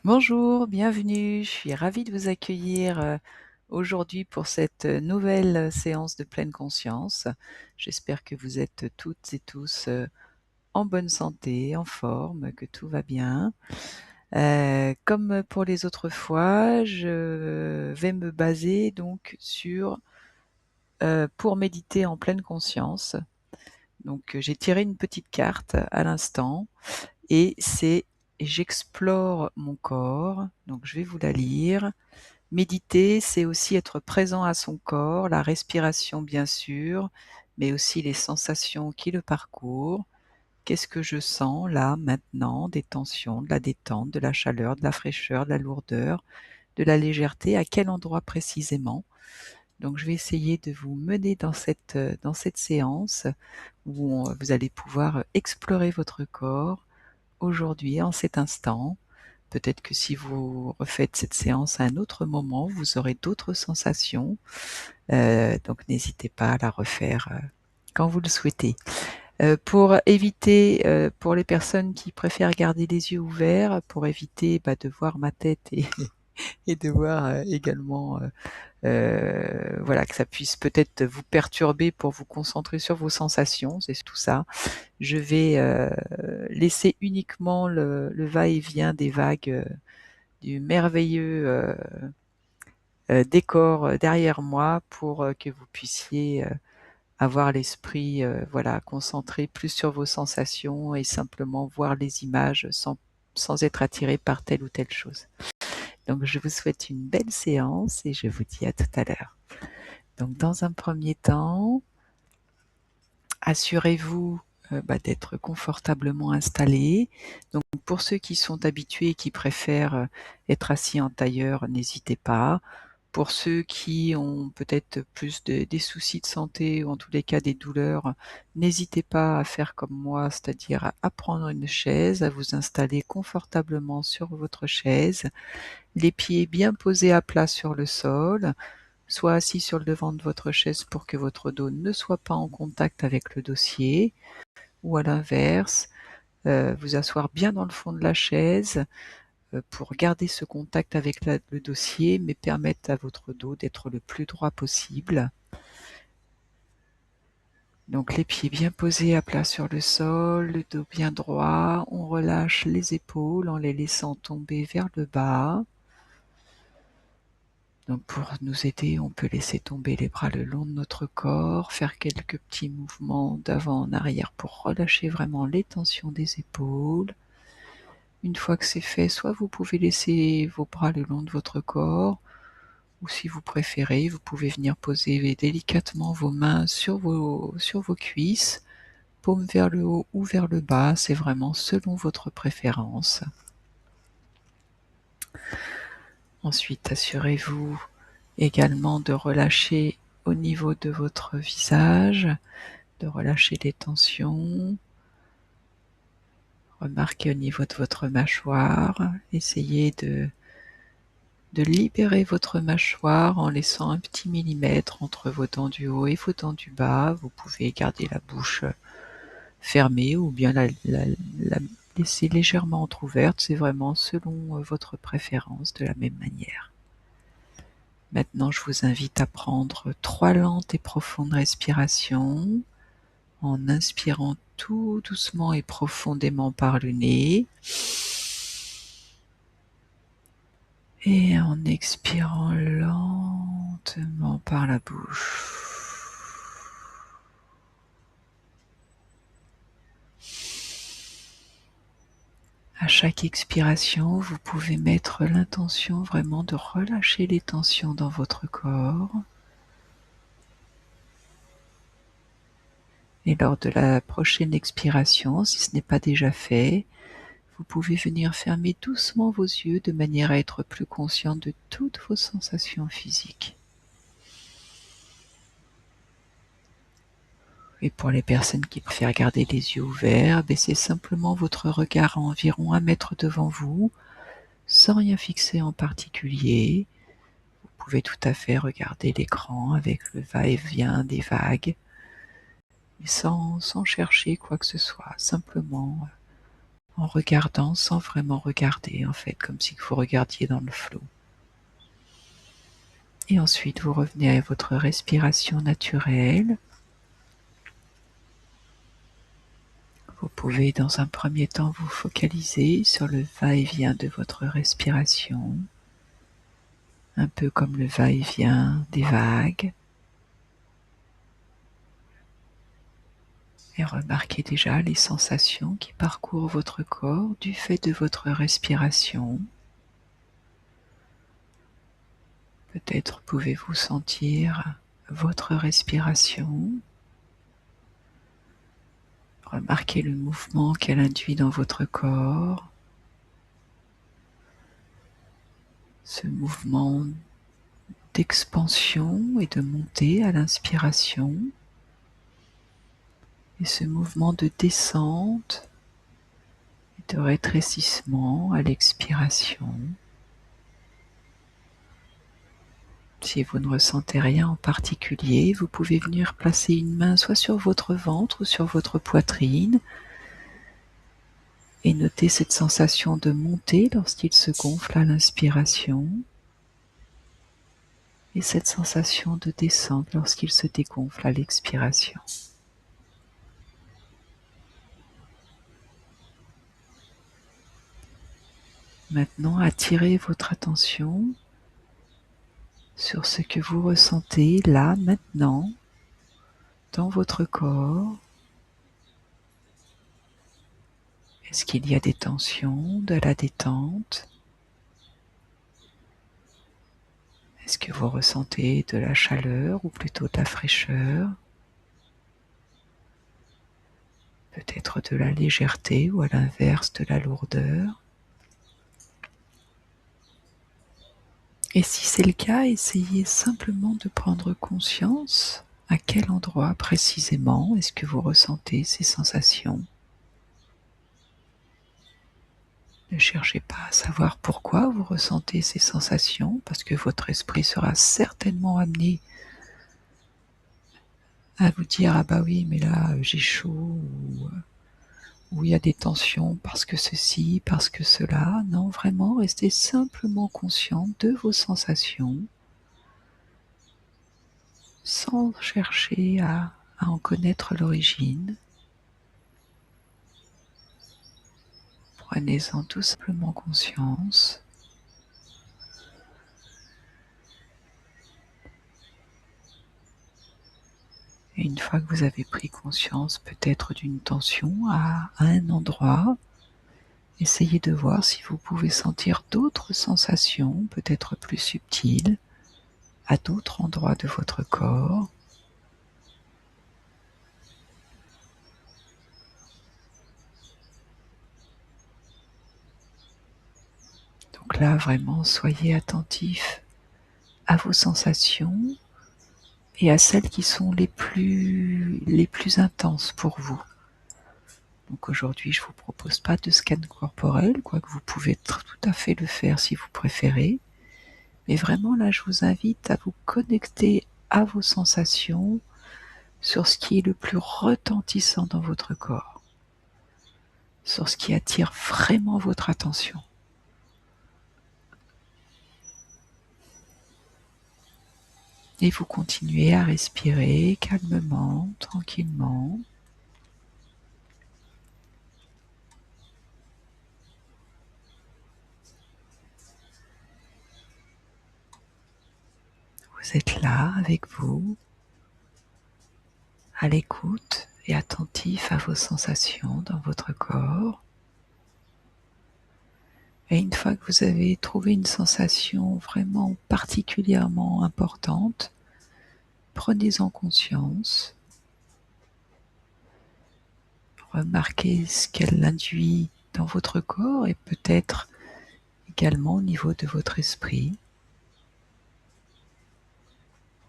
Bonjour, bienvenue. Je suis ravie de vous accueillir aujourd'hui pour cette nouvelle séance de pleine conscience. J'espère que vous êtes toutes et tous en bonne santé, en forme, que tout va bien. Comme pour les autres fois, je vais me baser donc sur pour méditer en pleine conscience. Donc j'ai tiré une petite carte à l'instant et c'est j'explore mon corps. Donc je vais vous la lire. Méditer, c'est aussi être présent à son corps, la respiration bien sûr, mais aussi les sensations qui le parcourent. Qu'est-ce que je sens là, maintenant? Des tensions, de la détente, de la chaleur, de la fraîcheur, de la lourdeur, de la légèreté. À quel endroit précisément? Donc je vais essayer de vous mener dans cette séance où vous allez pouvoir explorer votre corps aujourd'hui, en cet instant. Peut-être que si vous refaites cette séance à un autre moment, vous aurez d'autres sensations, donc n'hésitez pas à la refaire, quand vous le souhaitez. Pour éviter, pour les personnes qui préfèrent garder les yeux ouverts, pour éviter, de voir ma tête et et de voir, également, voilà, que ça puisse peut-être vous perturber pour vous concentrer sur vos sensations, c'est tout ça. Je vais, laisser uniquement le va-et-vient des vagues, du merveilleux, décor, derrière moi pour, que vous puissiez, avoir l'esprit, voilà, concentré plus sur vos sensations et simplement voir les images sans être attiré par telle ou telle chose. Donc je vous souhaite une belle séance et je vous dis à tout à l'heure. Donc dans un premier temps, assurez-vous, d'être confortablement installés. Donc pour ceux qui sont habitués et qui préfèrent, être assis en tailleur, n'hésitez pas. Pour ceux qui ont peut-être plus des soucis de santé ou en tous les cas des douleurs, n'hésitez pas à faire comme moi, c'est-à-dire à prendre une chaise, à vous installer confortablement sur votre chaise, les pieds bien posés à plat sur le sol, soit assis sur le devant de votre chaise pour que votre dos ne soit pas en contact avec le dossier, ou à l'inverse, vous asseoir bien dans le fond de la chaise, pour garder ce contact avec le dossier, mais permettre à votre dos d'être le plus droit possible. Donc les pieds bien posés à plat sur le sol, le dos bien droit, on relâche les épaules en les laissant tomber vers le bas. Donc pour nous aider, on peut laisser tomber les bras le long de notre corps, faire quelques petits mouvements d'avant en arrière pour relâcher vraiment les tensions des épaules. Une fois que c'est fait, soit vous pouvez laisser vos bras le long de votre corps, ou si vous préférez, vous pouvez venir poser délicatement vos mains sur vos cuisses, paume vers le haut ou vers le bas, c'est vraiment selon votre préférence. Ensuite, assurez-vous également de relâcher au niveau de votre visage, de relâcher les tensions. Remarquez au niveau de votre mâchoire, essayez de libérer votre mâchoire en laissant un petit millimètre entre vos dents du haut et vos dents du bas. Vous pouvez garder la bouche fermée ou bien la laisser légèrement entrouverte, c'est vraiment selon votre préférence de la même manière. Maintenant, je vous invite à prendre 3 lentes et profondes respirations en inspirant tout doucement et profondément par le nez et en expirant lentement par la bouche. À chaque expiration, vous pouvez mettre l'intention vraiment de relâcher les tensions dans votre corps. Et lors de la prochaine expiration, si ce n'est pas déjà fait, vous pouvez venir fermer doucement vos yeux de manière à être plus conscient de toutes vos sensations physiques. Et pour les personnes qui préfèrent garder les yeux ouverts, baissez simplement votre regard à environ 1 mètre devant vous, sans rien fixer en particulier. Vous pouvez tout à fait regarder l'écran avec le va-et-vient des vagues, sans chercher quoi que ce soit, simplement en regardant sans vraiment regarder, en fait, comme si vous regardiez dans le flot. Et ensuite, vous revenez à votre respiration naturelle. Vous pouvez, dans un premier temps, vous focaliser sur le va-et-vient de votre respiration, un peu comme le va-et-vient des vagues. Et remarquez déjà les sensations qui parcourent votre corps du fait de votre respiration. Peut-être pouvez-vous sentir votre respiration. Remarquez le mouvement qu'elle induit dans votre corps. Ce mouvement d'expansion et de montée à l'inspiration. Et ce mouvement de descente et de rétrécissement à l'expiration. Si vous ne ressentez rien en particulier, vous pouvez venir placer une main soit sur votre ventre ou sur votre poitrine et noter cette sensation de montée lorsqu'il se gonfle à l'inspiration et cette sensation de descente lorsqu'il se dégonfle à l'expiration. Maintenant, attirez votre attention sur ce que vous ressentez là, maintenant, dans votre corps. Est-ce qu'il y a des tensions, de la détente? Est-ce que vous ressentez de la chaleur ou plutôt de la fraîcheur? Peut-être de la légèreté ou à l'inverse de la lourdeur? Et si c'est le cas, essayez simplement de prendre conscience à quel endroit précisément est-ce que vous ressentez ces sensations. Ne cherchez pas à savoir pourquoi vous ressentez ces sensations, parce que votre esprit sera certainement amené à vous dire « Ah bah oui, mais là j'ai chaud » ou « il y a des tensions parce que ceci, parce que cela ». Non, vraiment, restez simplement conscient de vos sensations, sans chercher à en connaître l'origine. Prenez-en tout simplement conscience. Et une fois que vous avez pris conscience peut-être d'une tension à un endroit, essayez de voir si vous pouvez sentir d'autres sensations, peut-être plus subtiles, à d'autres endroits de votre corps. Donc là, vraiment, soyez attentifs à vos sensations et à celles qui sont les plus intenses pour vous. Donc aujourd'hui, je ne vous propose pas de scan corporel, quoique vous pouvez tout à fait le faire si vous préférez. Mais vraiment là, je vous invite à vous connecter à vos sensations sur ce qui est le plus retentissant dans votre corps, sur ce qui attire vraiment votre attention. Et vous continuez à respirer calmement, tranquillement. Vous êtes là avec vous, à l'écoute et attentif à vos sensations dans votre corps. Et une fois que vous avez trouvé une sensation vraiment particulièrement importante, prenez-en conscience. Remarquez ce qu'elle induit dans votre corps et peut-être également au niveau de votre esprit,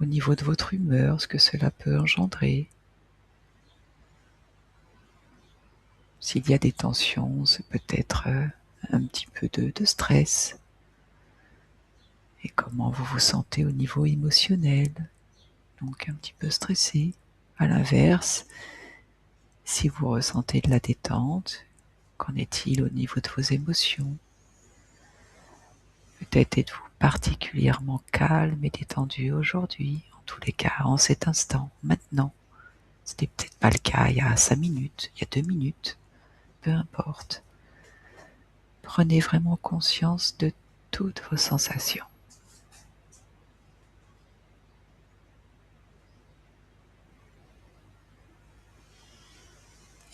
au niveau de votre humeur, ce que cela peut engendrer. S'il y a des tensions, c'est peut-être un petit peu de stress. Et comment vous vous sentez au niveau émotionnel, donc un petit peu stressé. À l'inverse, si vous ressentez de la détente, Qu'en est-il au niveau de vos émotions? Peut-être êtes-vous particulièrement calme et détendu aujourd'hui, en tous les cas, en cet instant, maintenant. C'était peut-être pas le cas il y a 5 minutes, il y a 2 minutes, peu importe. Prenez vraiment conscience de toutes vos sensations.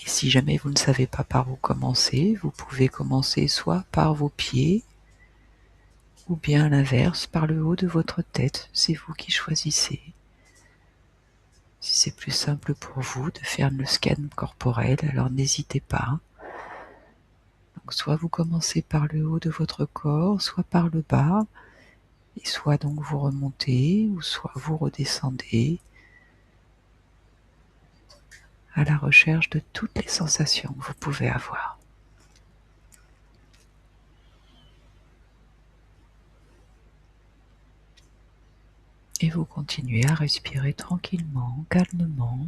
Et si jamais vous ne savez pas par où commencer, vous pouvez commencer soit par vos pieds, ou bien à l'inverse, par le haut de votre tête. C'est vous qui choisissez. Si c'est plus simple pour vous de faire le scan corporel, alors n'hésitez pas. Donc soit vous commencez par le haut de votre corps, soit par le bas, et soit donc vous remontez, ou soit vous redescendez à la recherche de toutes les sensations que vous pouvez avoir. Et vous continuez à respirer tranquillement, calmement.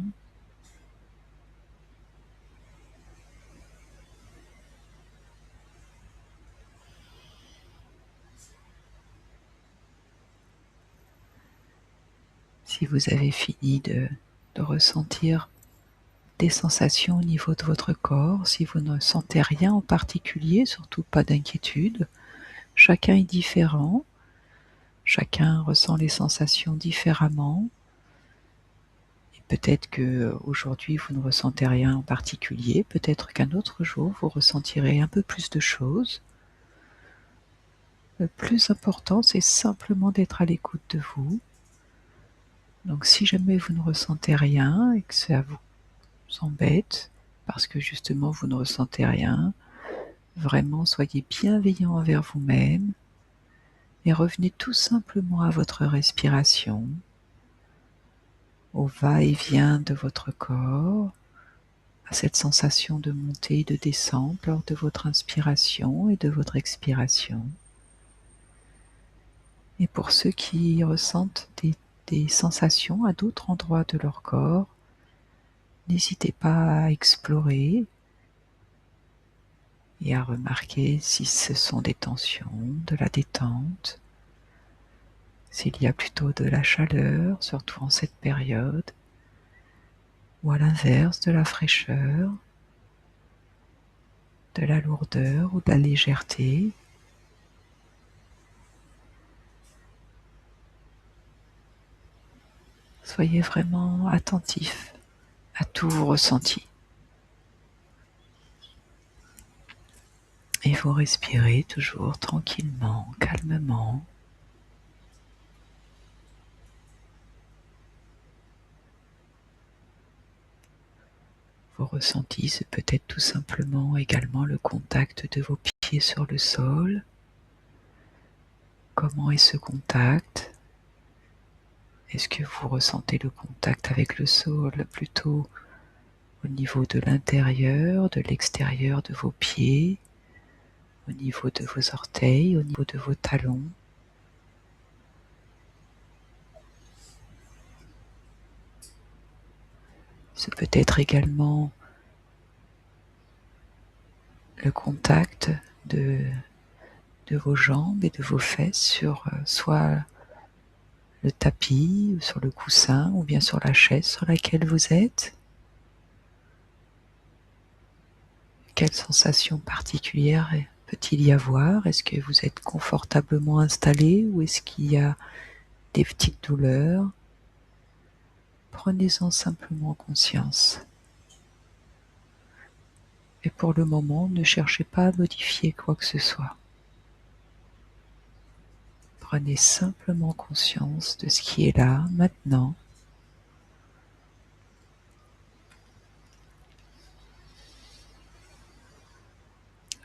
Si vous avez fini de ressentir des sensations au niveau de votre corps, si vous ne sentez rien en particulier, surtout pas d'inquiétude, chacun est différent, chacun ressent les sensations différemment. Et peut-être que aujourd'hui vous ne ressentez rien en particulier, peut-être qu'un autre jour vous ressentirez un peu plus de choses. Le plus important, c'est simplement d'être à l'écoute de vous. Donc si jamais vous ne ressentez rien et que ça vous embête, parce que justement vous ne ressentez rien, vraiment soyez bienveillant envers vous-même et revenez tout simplement à votre respiration, au va-et-vient de votre corps, à cette sensation de montée et de descente lors de votre inspiration et de votre expiration. Et pour ceux qui ressentent des sensations à d'autres endroits de leur corps, n'hésitez pas à explorer et à remarquer si ce sont des tensions, de la détente, s'il y a plutôt de la chaleur, surtout en cette période, ou à l'inverse de la fraîcheur, de la lourdeur ou de la légèreté. Soyez vraiment attentif à tous vos ressentis. Et vous respirez toujours tranquillement, calmement. Vos ressentis, c'est peut-être tout simplement également le contact de vos pieds sur le sol. Comment est ce contact? Est-ce que vous ressentez le contact avec le sol plutôt au niveau de l'intérieur, de l'extérieur de vos pieds, au niveau de vos orteils, au niveau de vos talons? Ce peut être également le contact de vos jambes et de vos fesses sur soit le tapis, ou sur le coussin, ou bien sur la chaise sur laquelle vous êtes. Quelle sensation particulière peut-il y avoir? Est-ce que vous êtes confortablement installé ou est-ce qu'il y a des petites douleurs? Prenez-en simplement conscience. Et pour le moment, ne cherchez pas à modifier quoi que ce soit. Prenez simplement conscience de ce qui est là, maintenant.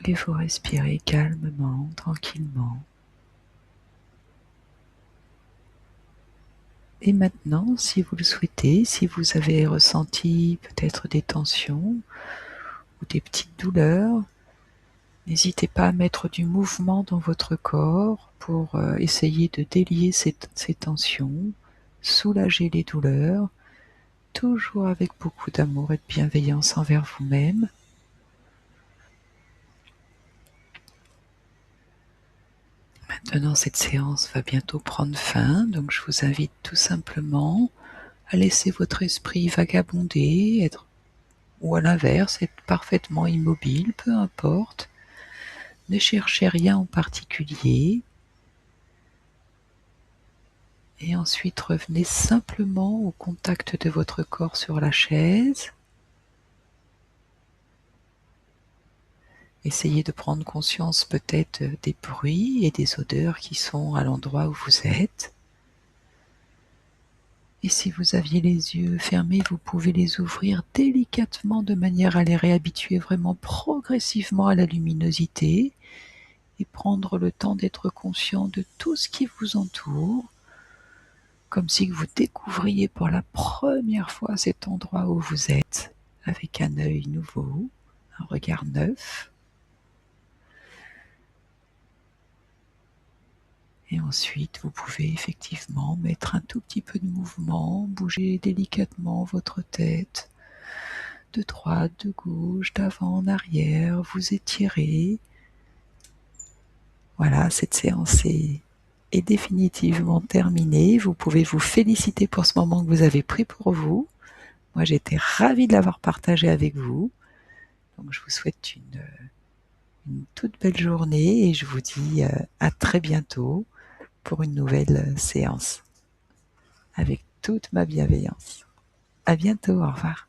Et vous respirez calmement, tranquillement. Et maintenant, si vous le souhaitez, si vous avez ressenti peut-être des tensions ou des petites douleurs, n'hésitez pas à mettre du mouvement dans votre corps pour essayer de délier ces tensions, soulager les douleurs, toujours avec beaucoup d'amour et de bienveillance envers vous-même. Maintenant, cette séance va bientôt prendre fin, donc je vous invite tout simplement à laisser votre esprit vagabonder, ou à l'inverse, être parfaitement immobile, peu importe. Ne cherchez rien en particulier. Et ensuite, revenez simplement au contact de votre corps sur la chaise. Essayez de prendre conscience peut-être des bruits et des odeurs qui sont à l'endroit où vous êtes. Et si vous aviez les yeux fermés, vous pouvez les ouvrir délicatement de manière à les réhabituer vraiment progressivement à la luminosité et prendre le temps d'être conscient de tout ce qui vous entoure, comme si vous découvriez pour la première fois cet endroit où vous êtes, avec un œil nouveau, un regard neuf. Et ensuite, vous pouvez effectivement mettre un tout petit peu de mouvement, bouger délicatement votre tête, de droite, de gauche, d'avant, en arrière, vous étirez. Voilà, cette séance est définitivement terminée. Vous pouvez vous féliciter pour ce moment que vous avez pris pour vous. Moi, j'étais ravie de l'avoir partagé avec vous. Donc, je vous souhaite une toute belle journée et je vous dis à très bientôt pour une nouvelle séance avec toute ma bienveillance. À bientôt, au revoir.